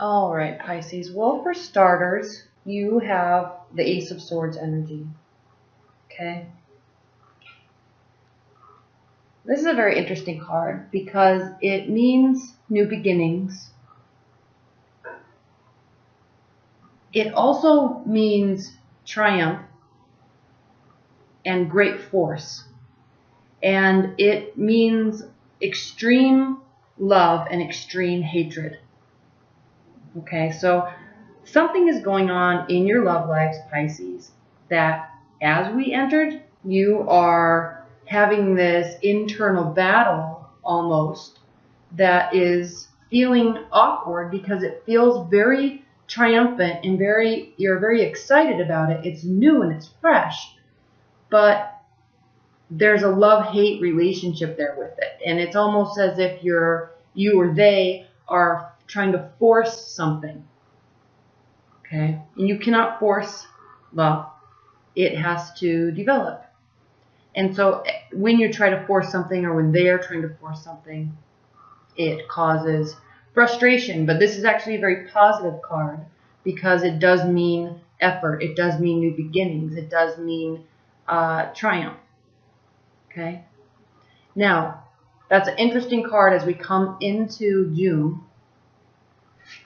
All right, Pisces. Well, for starters, you have the Ace of Swords energy. Okay. This is a very interesting card because it means new beginnings. It also means triumph and great force. And it means extreme love and extreme hatred. Okay, so something is going on in your love lives, Pisces, that as we entered, you are having this internal battle almost that is feeling awkward because it feels very triumphant and you're very excited about it. It's new and it's fresh, but there's a love-hate relationship there with it. And it's almost as if you or they are trying to force something. Okay? And you cannot force love. It has to develop. And so when you try to force something or when they are trying to force something, it causes frustration. But this is actually a very positive card because it does mean effort. It does mean new beginnings. It does mean triumph. Okay? Now, that's an interesting card as we come into June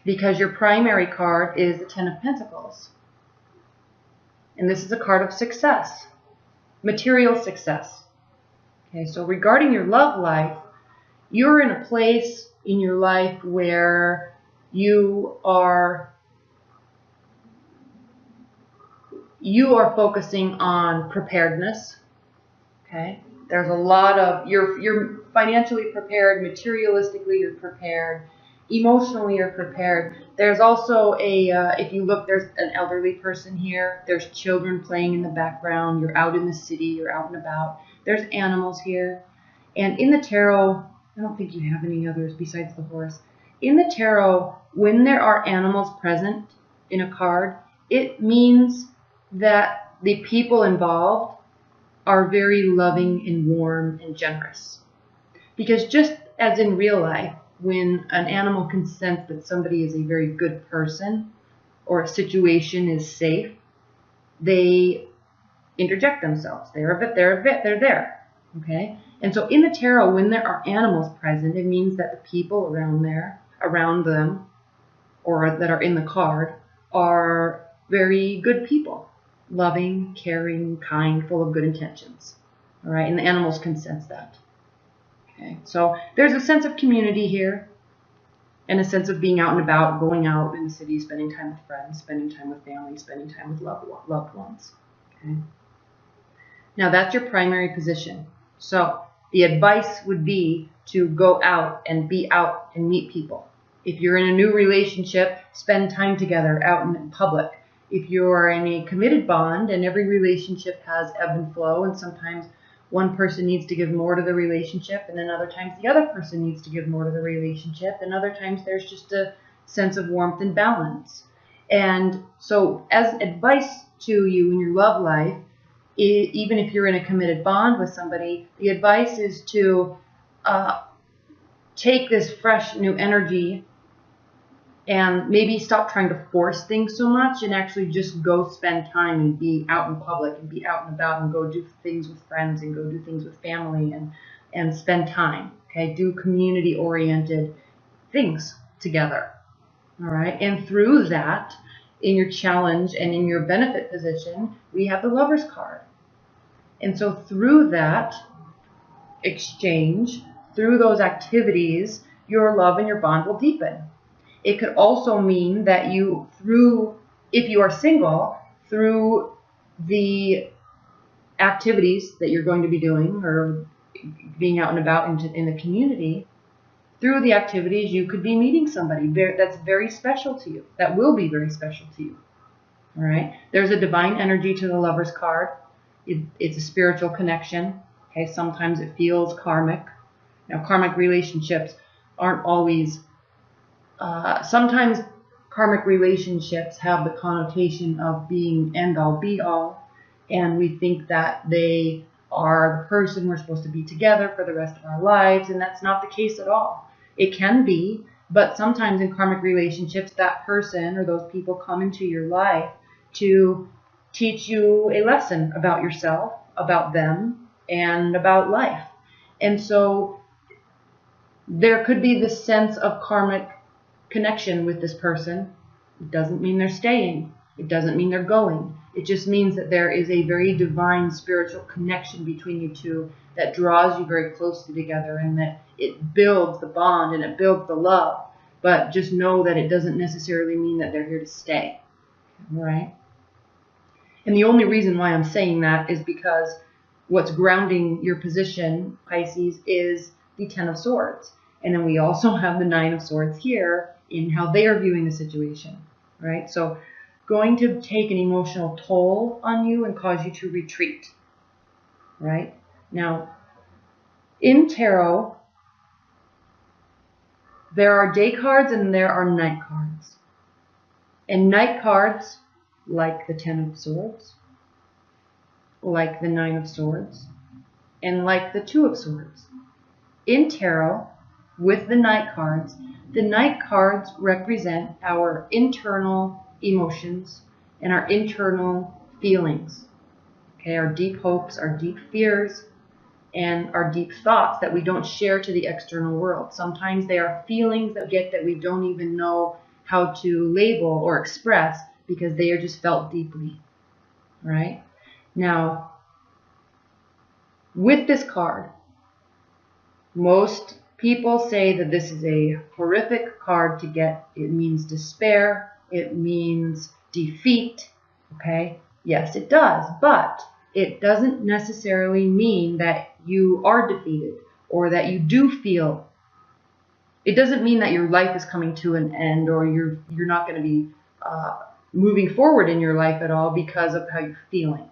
because your primary card is the Ten of Pentacles. And this is a card of success, material success. Okay, so regarding your love life, you're in a place in your life where you are focusing on preparedness. Okay? There's a lot of, you're financially prepared, materialistically you're prepared, emotionally you're prepared. There's also if you look, there's an elderly person here. There's children playing in the background. You're out in the city. You're out and about. There's animals here. And in the tarot, I don't think you have any others besides the horse. In the tarot, when there are animals present in a card, it means that the people involved are very loving and warm and generous. Because just as in real life, when an animal can sense that somebody is a very good person or a situation is safe, they interject themselves. They're there. Okay? And so in the tarot, when there are animals present, it means that the people around them, or that are in the card, are very good people. Loving, caring, kind, full of good intentions. All right? And the animals can sense that. Okay? So there's a sense of community here and a sense of being out and about, going out in the city, spending time with friends, spending time with family, spending time with loved ones. Okay? Now that's your primary position. So the advice would be to go out and be out and meet people. If you're in a new relationship, spend time together out in public. If you're in a committed bond, and every relationship has ebb and flow, and sometimes one person needs to give more to the relationship, and then other times the other person needs to give more to the relationship, and other times there's just a sense of warmth and balance. And so as advice to you in your love life, even if you're in a committed bond with somebody, the advice is to take this fresh new energy and maybe stop trying to force things so much and actually just go spend time and be out in public and be out and about and go do things with friends and go do things with family and spend time. Okay, do community-oriented things together. All right, and through that, in your challenge and in your benefit position, we have the Lover's card. And so through that exchange, through those activities, your love and your bond will deepen. It could also mean that if you are single, through the activities that you're going to be doing or being out and about in the community, through the activities you could be meeting somebody that's very special to you, that will be very special to you. All right? There's a divine energy to the Lover's card. It's a spiritual connection. Okay, sometimes it feels karmic. Now, karmic relationships aren't always. Sometimes karmic relationships have the connotation of being end-all, be-all, and we think that they are the person we're supposed to be together for the rest of our lives, and that's not the case at all. It can be, But sometimes in karmic relationships, that person or those people come into your life to teach you a lesson about yourself, about them, and about life. And so there could be this sense of karmic connection with this person. It doesn't mean they're staying. It doesn't mean they're going. It just means that there is a very divine spiritual connection between you two that draws you very closely together, and that it builds the bond and it builds the love. But just know that it doesn't necessarily mean that they're here to stay. All right? And the only reason why I'm saying that is because what's grounding your position, Pisces, is the Ten of Swords. And then we also have the Nine of Swords here in how they are viewing the situation, right? So going to take an emotional toll on you and cause you to retreat, right? Now, in tarot, there are day cards and there are night cards. And night cards, like the Ten of Swords, like the Nine of Swords, and like the Two of Swords. In tarot, with the night cards represent our internal emotions and our internal feelings. Okay, our deep hopes, our deep fears, and our deep thoughts that we don't share to the external world. Sometimes they are feelings that we get that we don't even know how to label or express because they are just felt deeply, right? Now, with this card, most people say that this is a horrific card to get. It means despair. It means defeat. Okay? Yes, it does. But it doesn't necessarily mean that you are defeated or that you do feel. It doesn't mean that your life is coming to an end or you're not going to be moving forward in your life at all because of how you're feeling.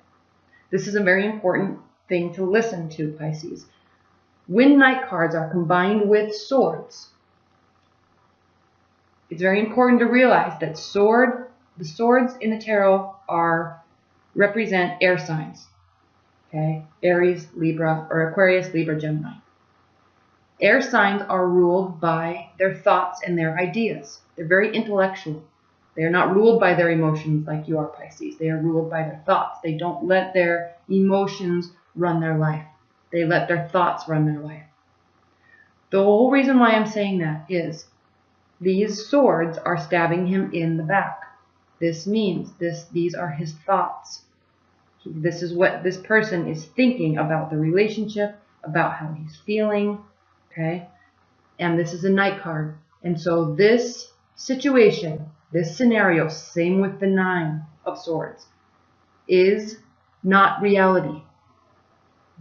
This is a very important thing to listen to, Pisces. When night cards are combined with swords, it's very important to realize that the swords in the tarot represent air signs. Okay? Aries, Libra, or Aquarius, Libra, Gemini. Air signs are ruled by their thoughts and their ideas. They're very intellectual. They are not ruled by their emotions like you are, Pisces. They are ruled by their thoughts. They don't let their emotions run their life. They let their thoughts run their life. The whole reason why I'm saying that is these swords are stabbing him in the back. This means these are his thoughts. This is what this person is thinking about the relationship, about how he's feeling, okay? And this is a night card. And so this situation, this scenario, same with the Nine of Swords, is not reality.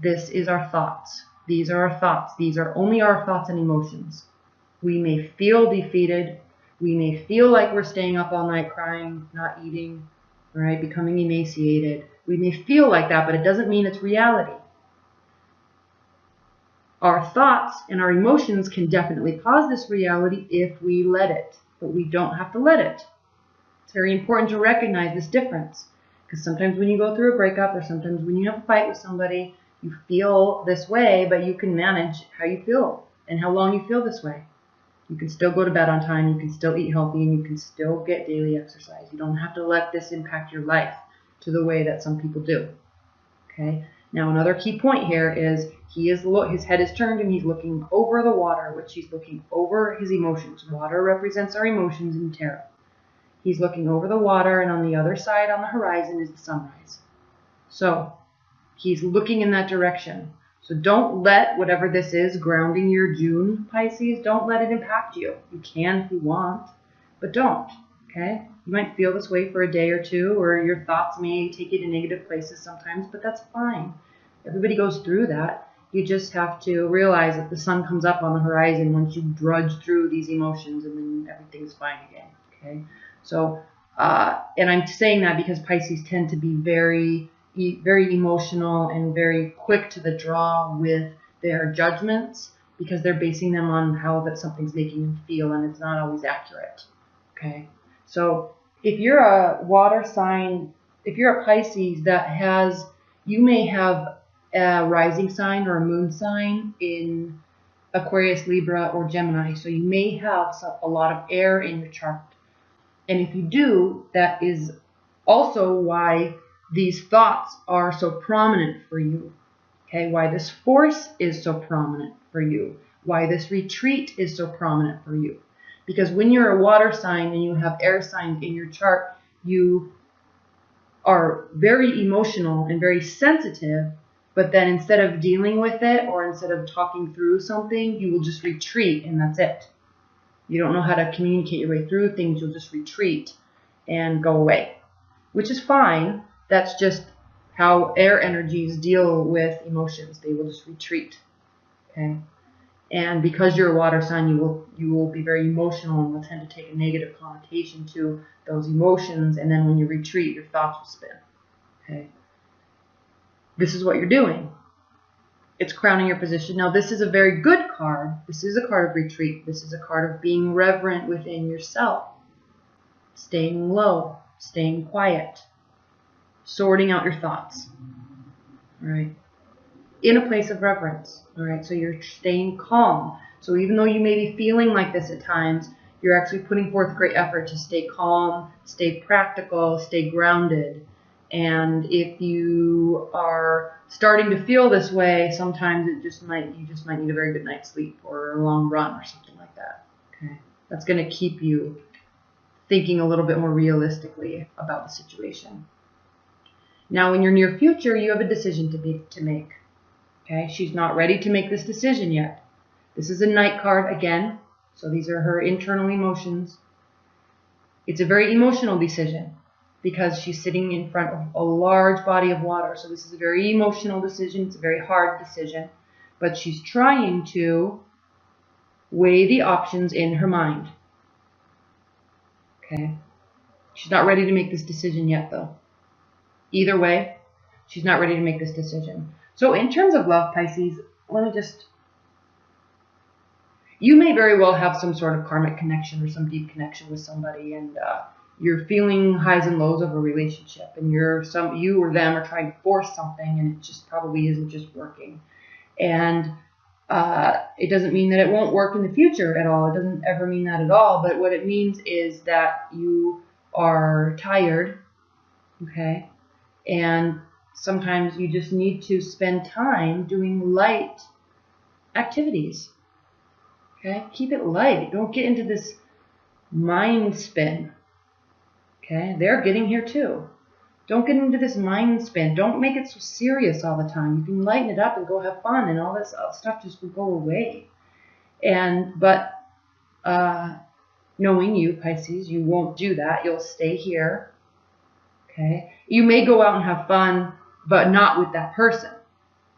This is our thoughts. These are our thoughts. These are only our thoughts and emotions. We may feel defeated. We may feel like we're staying up all night crying, not eating, right, becoming emaciated. We may feel like that, but it doesn't mean it's reality. Our thoughts and our emotions can definitely cause this reality if we let it, but we don't have to let it. It's very important to recognize this difference, because sometimes when you go through a breakup or sometimes when you have a fight with somebody, you feel this way, but you can manage how you feel and how long you feel this way. You can still go to bed on time, you can still eat healthy, and you can still get daily exercise. You don't have to let this impact your life to the way that some people do. Okay? Now another key point here is his head is turned and he's looking over the water, which he's looking over his emotions. Water represents our emotions in tarot. He's looking over the water, and on the other side on the horizon is the sunrise. So he's looking in that direction. So don't let whatever this is grounding your June, Pisces, don't let it impact you. You can if you want, but don't, okay? You might feel this way for a day or two, or your thoughts may take you to negative places sometimes, but that's fine. Everybody goes through that. You just have to realize that the sun comes up on the horizon once you drudge through these emotions, and then everything's fine again, okay? So, and I'm saying that because Pisces tend to be very emotional and very quick to the draw with their judgments, because they're basing them on how that something's making them feel, and it's not always accurate. Okay, so if you're a water sign, if you're a Pisces you may have a rising sign or a moon sign in Aquarius, Libra, or Gemini. So you may have a lot of air in your chart. And if you do, that is also why these thoughts are so prominent for you. Okay, why this force is so prominent for you. Why this retreat is so prominent for you. Because when you're a water sign and you have air signs in your chart, you are very emotional and very sensitive, but then instead of dealing with it or instead of talking through something, you will just retreat and that's it. You don't know how to communicate your way through things, you'll just retreat and go away, which is fine. That's just how air energies deal with emotions. They will just retreat. Okay? And because you're a water sign, you will be very emotional and will tend to take a negative connotation to those emotions, and then when you retreat, your thoughts will spin. Okay? This is what you're doing. It's crowning your position. Now, this is a very good card. This is a card of retreat. This is a card of being reverent within yourself. Staying low, staying quiet, sorting out your thoughts. All right? In a place of reverence. All right? So you're staying calm. So even though you may be feeling like this at times, you're actually putting forth great effort to stay calm, stay practical, stay grounded. And if you are starting to feel this way, sometimes you just might need a very good night's sleep or a long run or something like that. Okay? That's going to keep you thinking a little bit more realistically about the situation. Now, in your near future, you have a decision to make. Okay? She's not ready to make this decision yet. This is a Knight card again, so these are her internal emotions. It's a very emotional decision because she's sitting in front of a large body of water. So this is a very emotional decision. It's a very hard decision, but she's trying to weigh the options in her mind. Okay? She's not ready to make this decision yet, though. Either way, she's not ready to make this decision. So in terms of love, Pisces, you may very well have some sort of karmic connection or some deep connection with somebody, and you're feeling highs and lows of a relationship, and you or them are trying to force something, and it just probably isn't just working. And it doesn't mean that it won't work in the future at all. It doesn't ever mean that at all. But what it means is that you are tired, okay? And sometimes you just need to spend time doing light activities, okay? Keep it light. Don't get into this mind spin, okay? They're getting here too. Don't get into this mind spin. Don't make it so serious all the time. You can lighten it up and go have fun, and all this stuff just will go away. But knowing you, Pisces, you won't do that. You'll stay here. Okay? You may go out and have fun, but not with that person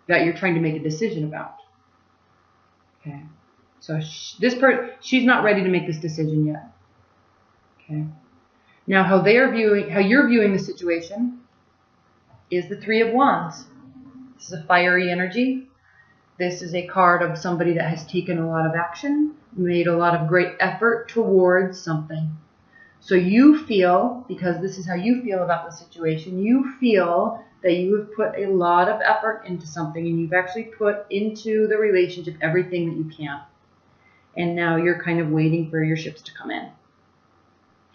that you're trying to make a decision about. Okay? So she's not ready to make this decision yet. Okay? Now, how you're viewing the situation is the Three of Wands. This is a fiery energy. This is a card of somebody that has taken a lot of action, made a lot of great effort towards something. So you feel, because this is how you feel about the situation, you feel that you have put a lot of effort into something, and you've actually put into the relationship everything that you can. And now you're kind of waiting for your ships to come in.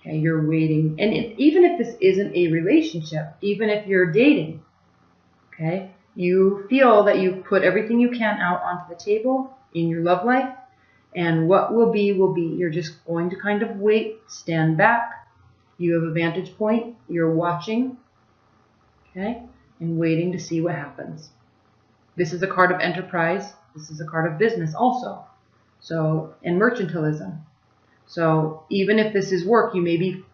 Okay, you're waiting. And even if this isn't a relationship, even if you're dating, okay, you feel that you've put everything you can out onto the table in your love life, and what will be, will be. You're just going to kind of wait, stand back. You have a vantage point. You're watching, okay, and waiting to see what happens. This is a card of enterprise. This is a card of business also. So, and mercantilism. So even if this is work, you may be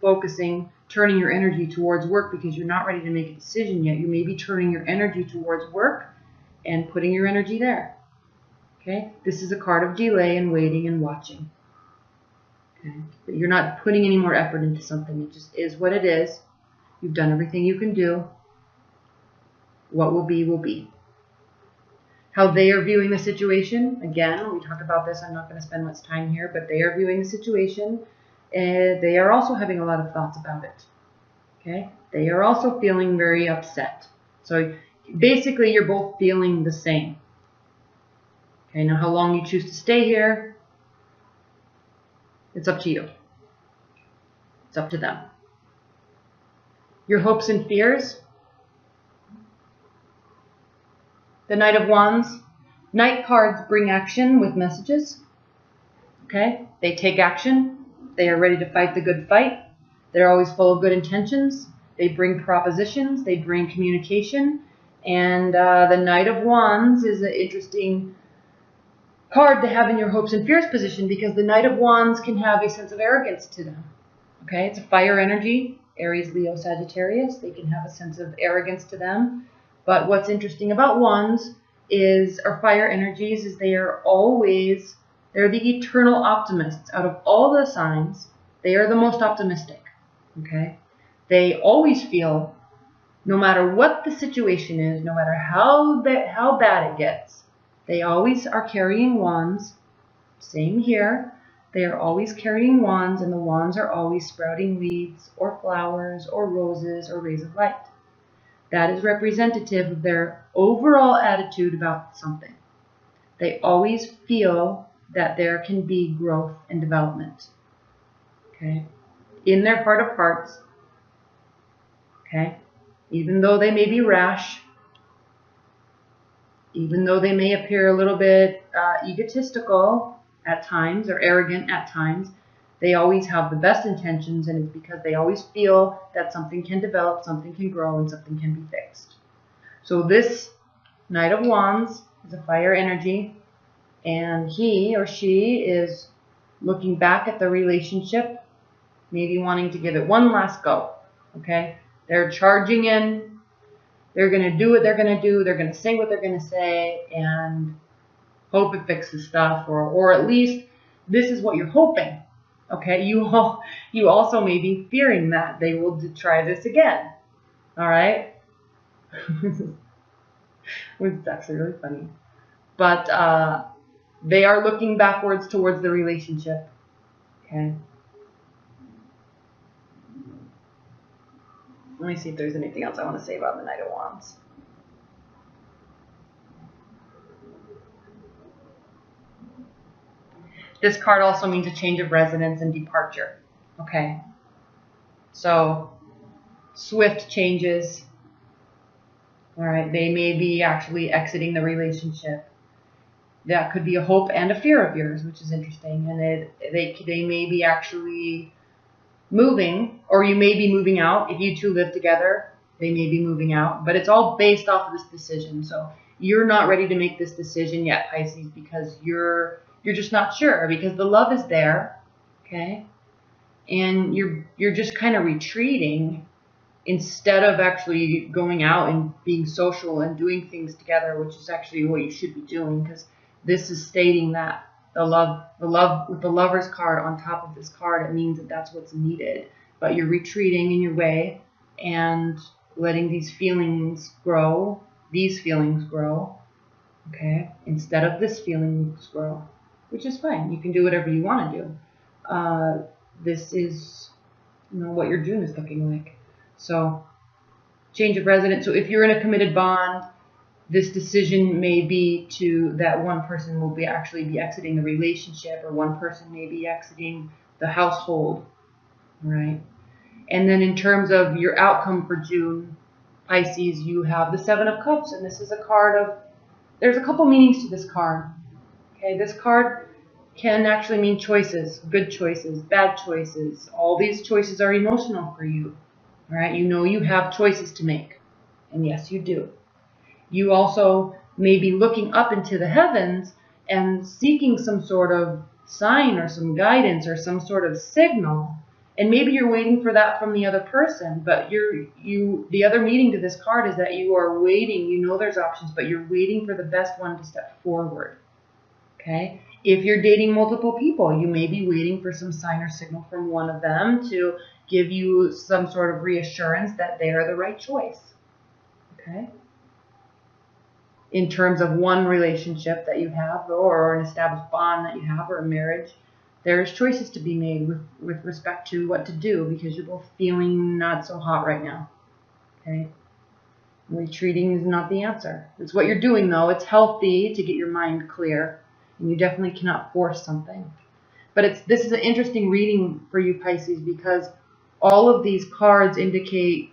turning your energy towards work because you're not ready to make a decision yet. You may be turning your energy towards work and putting your energy there. Okay? This is a card of delay and waiting and watching. Okay? But you're not putting any more effort into something. It just is what it is. You've done everything you can do. What will be, will be. How they are viewing the situation, again, we talked about this, I'm not going to spend much time here, but they are viewing the situation, and they are also having a lot of thoughts about it. Okay? They are also feeling very upset. So basically, you're both feeling the same. Okay, now how long you choose to stay here, it's up to you. It's up to them. Your hopes and fears. The Knight of Wands. Knight cards bring action with messages. Okay, they take action. They are ready to fight the good fight. They're always full of good intentions. They bring propositions. They bring communication. And the Knight of Wands is an interesting card to have in your hopes and fears position, because the Knight of Wands can have a sense of arrogance to them. Okay, it's a fire energy. Aries, Leo, Sagittarius. They can have a sense of arrogance to them. But what's interesting about Wands is, or fire energies, is they're the eternal optimists. Out of all the signs, they are the most optimistic. Okay? They always feel, no matter what the situation is, no matter how bad it gets, they always are carrying wands. Same here. They are always carrying wands, and the wands are always sprouting leaves or flowers or roses or rays of light. That is representative of their overall attitude about something. They always feel that there can be growth and development. Okay? In their heart of hearts. Okay? Even though they may be rash, even though they may appear a little bit egotistical at times or arrogant at times, they always have the best intentions, and it's because they always feel that something can develop, something can grow, and something can be fixed. So this Knight of Wands is a fire energy, and he or she is looking back at the relationship, maybe wanting to give it one last go. Okay? They're charging in. They're going to do what they're going to do. They're going to say what they're going to say and hope it fixes stuff, or at least this is what you're hoping. Okay? You also may be fearing that they will try this again. All right? Which is actually really funny. But they are looking backwards towards the relationship. Okay? Let me see if there's anything else I want to say about the Knight of Wands. This card also means a change of residence and departure. Okay? So, swift changes. All right? They may be actually exiting the relationship. That could be a hope and a fear of yours, which is interesting. And they may be actually moving, or you may be moving out. If you two live together, they may be moving out. But it's all based off of this decision. So you're not ready to make this decision yet, Pisces, because you're just not sure, because the love is there, okay? And you're just kind of retreating instead of actually going out and being social and doing things together, which is actually what you should be doing, because this is stating that the love with the Lover's card on top of this card, it means that that's what's needed. But you're retreating in your way and letting these feelings grow, okay, instead of this feelings grow, which is fine. You can do whatever you want to do. This is, what your June is looking like. So, change of residence. So if you're in a committed bond, this decision may be that one person will actually be exiting the relationship, or one person may be exiting the household, right? And then in terms of your outcome for June, Pisces, you have the Seven of Cups, and this is a card of, there's a couple meanings to this card. Okay, this card can actually mean choices, good choices, bad choices. All these choices are emotional for you, right? You have choices to make, and yes, you do. You also may be looking up into the heavens and seeking some sort of sign or some guidance or some sort of signal. And maybe you're waiting for that from the other person, but the other meaning to this card is that you are waiting. There's options, but you're waiting for the best one to step forward. Okay? If you're dating multiple people, you may be waiting for some sign or signal from one of them to give you some sort of reassurance that they are the right choice. Okay? In terms of one relationship that you have, or an established bond that you have, or a marriage, there's choices to be made with respect to what to do, because you're both feeling not so hot right now. Okay? Retreating is not the answer. It's what you're doing, though. It's healthy to get your mind clear. And you definitely cannot force something. But this is an interesting reading for you, Pisces, because all of these cards indicate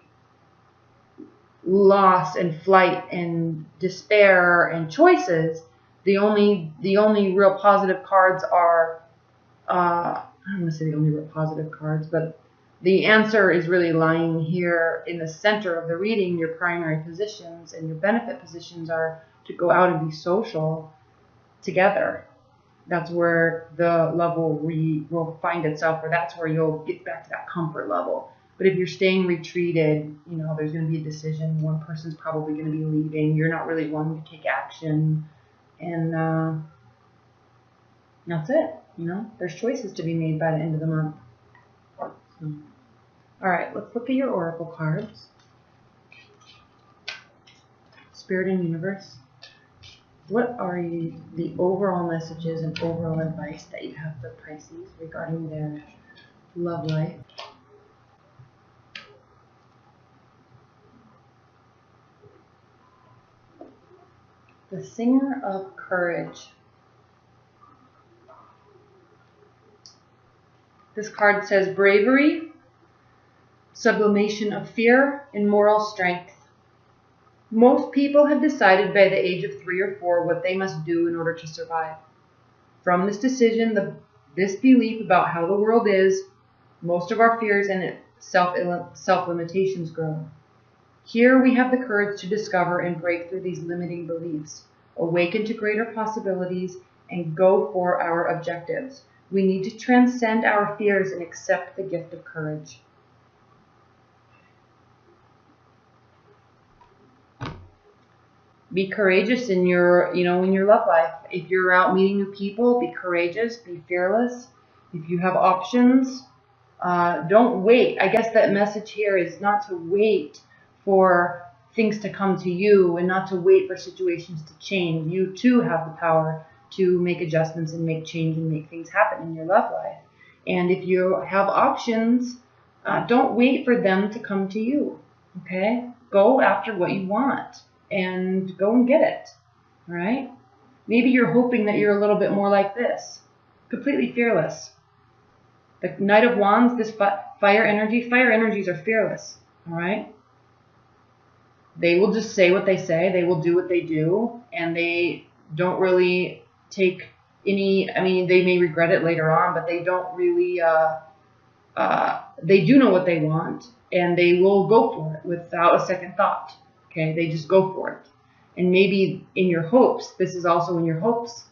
loss and flight and despair and choices. The only real positive cards are, I don't want to say the only real positive cards, but the answer is really lying here in the center of the reading. Your primary positions and your benefit positions are to go out and be social together. That's where the love will find itself, or that's where you'll get back to that comfort level. But if you're staying retreated, you know, there's going to be a decision. One person's probably going to be leaving. You're not really wanting to take action. And that's it. You know, there's choices to be made by the end of the month. So, all right, let's look at your oracle cards. Spirit and universe. What are the overall messages and overall advice that you have for Pisces regarding their love life? The Singer of Courage. This card says bravery, sublimation of fear, and moral strength. Most people have decided by the age of 3 or 4 what they must do in order to survive. From this decision, this belief about how the world is, most of our fears and self-limitations grow. Here we have the courage to discover and break through these limiting beliefs, awaken to greater possibilities, and go for our objectives. We need to transcend our fears and accept the gift of courage. Be courageous in your love life. If you're out meeting new people, be courageous, be fearless. If you have options, don't wait. I guess that message here is not to wait for things to come to you and not to wait for situations to change. You too have the power to make adjustments and make change and make things happen in your love life. And if you have options, don't wait for them to come to you. Okay? Go after what you want and go and get it. All right? Maybe you're hoping that you're a little bit more like this. Completely fearless. The Knight of Wands, this fire energies are fearless. All right? They will just say what they say. They will do what they do. And they don't really take any, I mean, they may regret it later on, but they don't really, they do know what they want. And they will go for it without a second thought. Okay? They just go for it. And maybe in your hopes, this is also in your hopes,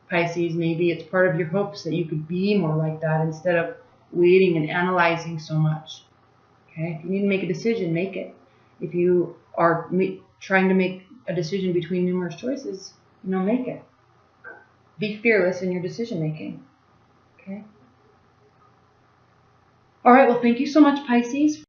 Pisces, maybe it's part of your hopes that you could be more like that instead of waiting and analyzing so much. Okay? If you need to make a decision, make it. If you are trying to make a decision between numerous choices, make it. Be fearless in your decision making. Okay? All right, well, thank you so much, Pisces.